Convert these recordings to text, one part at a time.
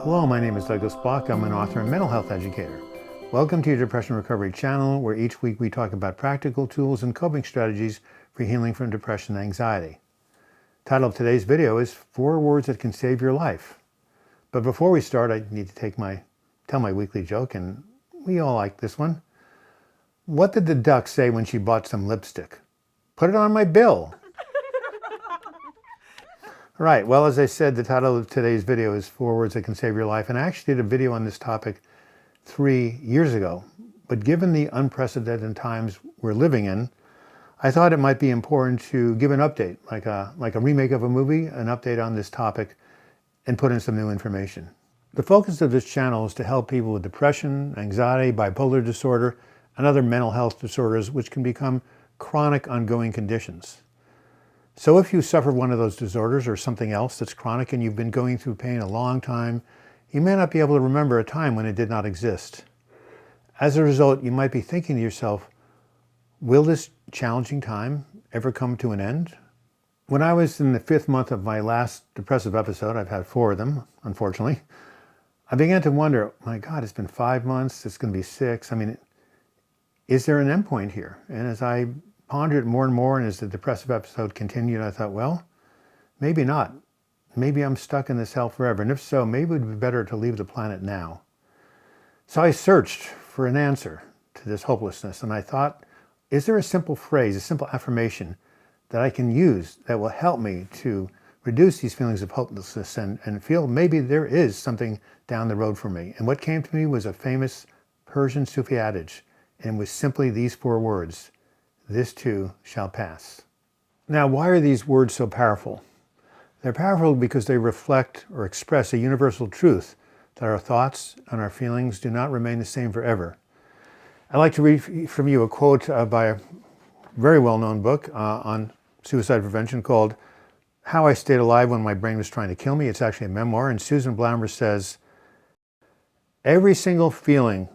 Hello, my name is Douglas Bloch. I'm an author and mental health educator. Welcome to your Depression Recovery channel, where each week we talk about practical tools and coping strategies for healing from depression and anxiety. The title of today's video is 4 Words That Can Save Your Life. But before we start, I need to tell my weekly joke, and we all like this one. What did the duck say when she bought some lipstick? Put it on my bill. Right, well, as I said, the title of today's video is 4 Words That Can Save Your Life, and I actually did a video on this topic 3 years ago. But given the unprecedented times we're living in, I thought it might be important to give an update, like a remake of a movie, an update on this topic, and put in some new information. The focus of this channel is to help people with depression, anxiety, bipolar disorder, and other mental health disorders which can become chronic, ongoing conditions. So if you suffer one of those disorders or something else that's chronic and you've been going through pain a long time, you may not be able to remember a time when it did not exist. As a result, you might be thinking to yourself, will this challenging time ever come to an end? When I was in the 5th month of my last depressive episode, I've had 4 of them, unfortunately, I began to wonder, my God, it's been 5 months, it's going to be 6. I mean, is there an endpoint here? And as I pondered it more and more, and as the depressive episode continued, I thought, well, maybe not. Maybe I'm stuck in this hell forever. And if so, maybe it would be better to leave the planet now. So I searched for an answer to this hopelessness. And I thought, is there a simple phrase, a simple affirmation that I can use that will help me to reduce these feelings of hopelessness and feel maybe there is something down the road for me? And what came to me was a famous Persian Sufi adage. And it was simply these 4 words: this too shall pass. Now, why are these words so powerful? They're powerful because they reflect or express a universal truth that our thoughts and our feelings do not remain the same forever. I'd like to read from you a quote by a very well-known book on suicide prevention called How I Stayed Alive When My Brain Was Trying to Kill Me. It's actually a memoir, and Susan Blammer says, "Every single feeling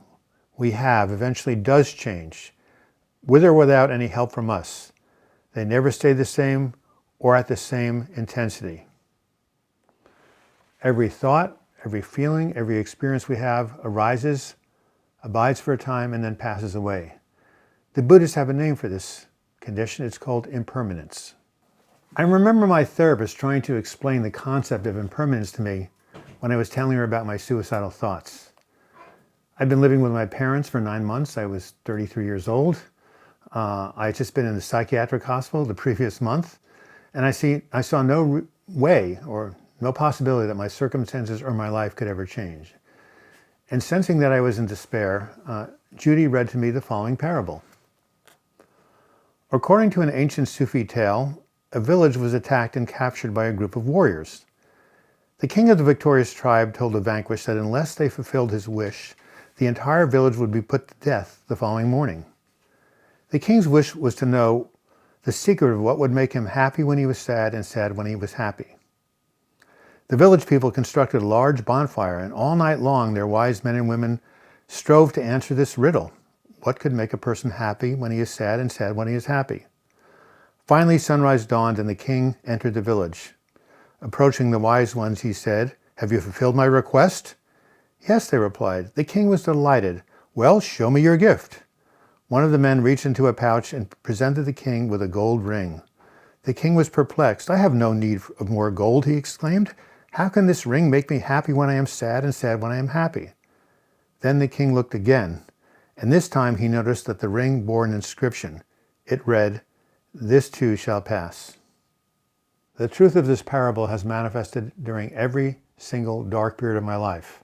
we have eventually does change, with or without any help from us. They never stay the same or at the same intensity. Every thought, every feeling, every experience we have arises, abides for a time, and then passes away." The Buddhists have a name for this condition. It's called impermanence. I remember my therapist trying to explain the concept of impermanence to me when I was telling her about my suicidal thoughts. I'd been living with my parents for 9 months. I was 33 years old. I had just been in the psychiatric hospital the previous month, and I saw no way or no possibility that my circumstances or my life could ever change. And sensing that I was in despair, Judy read to me the following parable. According to an ancient Sufi tale, a village was attacked and captured by a group of warriors. The king of the victorious tribe told the vanquished that unless they fulfilled his wish, the entire village would be put to death the following morning. The king's wish was to know the secret of what would make him happy when he was sad and sad when he was happy. The village people constructed a large bonfire, and all night long their wise men and women strove to answer this riddle. What could make a person happy when he is sad and sad when he is happy? Finally, sunrise dawned and the king entered the village. Approaching the wise ones, he said, "Have you fulfilled my request?" "Yes," they replied. The king was delighted. "Well, show me your gift." One of the men reached into a pouch and presented the king with a gold ring. The king was perplexed. "I have no need of more gold," he exclaimed. "How can this ring make me happy when I am sad and sad when I am happy?" Then the king looked again, and this time he noticed that the ring bore an inscription. It read, "This too shall pass." The truth of this parable has manifested during every single dark period of my life,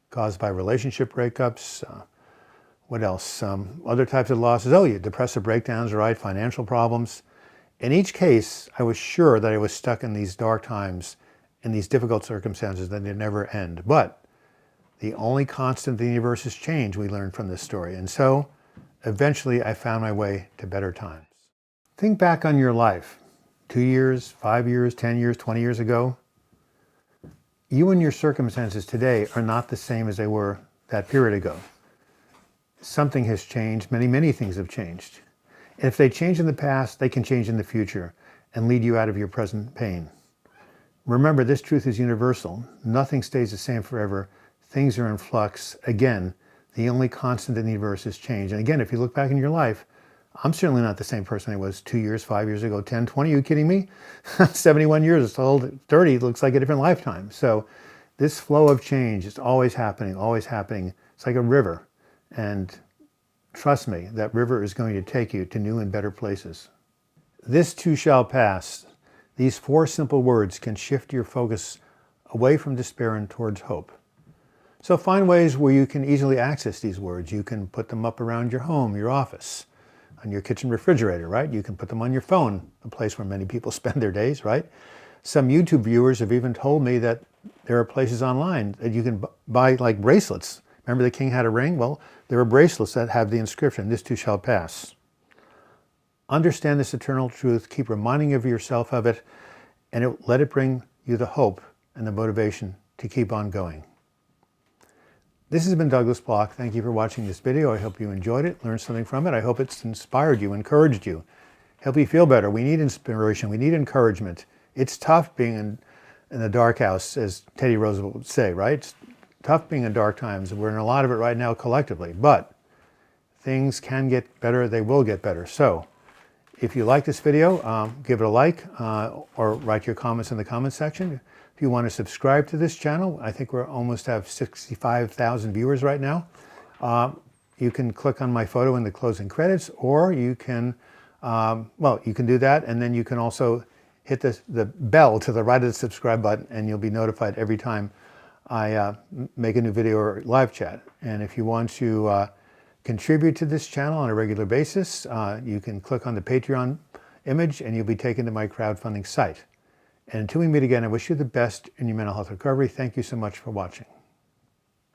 caused by relationship breakups, what else? Other types of losses. Oh, yeah, depressive breakdowns, right? Financial problems. In each case, I was sure that I was stuck in these dark times, in these difficult circumstances that would never end. But the only constant in the universe is change, we learned from this story. And so, eventually, I found my way to better times. Think back on your life, 2 years, 5 years, 10 years, 20 years ago. You and your circumstances today are not the same as they were that period ago. Something has changed. Many, many things have changed. And if they change in the past, they can change in the future and lead you out of your present pain. Remember, this truth is universal. Nothing stays the same forever. Things are in flux. Again, the only constant in the universe is change. And again, if you look back in your life, I'm certainly not the same person I was 2 years, 5 years ago, 10, 20. Are you kidding me? 71 years old, 30 looks like a different lifetime. So this flow of change is always happening, always happening. It's like a river. And trust me, that river is going to take you to new and better places. This too shall pass. These 4 simple words can shift your focus away from despair and towards hope. So find ways where you can easily access these words. You can put them up around your home, your office, on your kitchen refrigerator, right? You can put them on your phone, a place where many people spend their days, right? Some YouTube viewers have even told me that there are places online that you can buy like bracelets. Remember the king had a ring? Well, there are bracelets that have the inscription, "This too shall pass." Understand this eternal truth, keep reminding of yourself of it, and let it bring you the hope and the motivation to keep on going. This has been Douglas Bloch. Thank you for watching this video. I hope you enjoyed it, learned something from it. I hope it's inspired you, encouraged you, helped you feel better. We need inspiration. We need encouragement. It's tough being in the dark house, as Teddy Roosevelt would say, right? It's tough being in dark times. We're in a lot of it right now collectively, but things can get better. They will get better. So if you like this video, give it a like or write your comments in the comment section. If you want to subscribe to this channel, I think we almost have 65,000 viewers right now. You can click on my photo in the closing credits, or you can, you can do that, and then you can also hit the bell to the right of the subscribe button, and you'll be notified every time I make a new video or live chat. And if you want to contribute to this channel on a regular basis, you can click on the Patreon image, and you'll be taken to my crowdfunding site. And until we meet again, I wish you the best in your mental health recovery. Thank you so much for watching.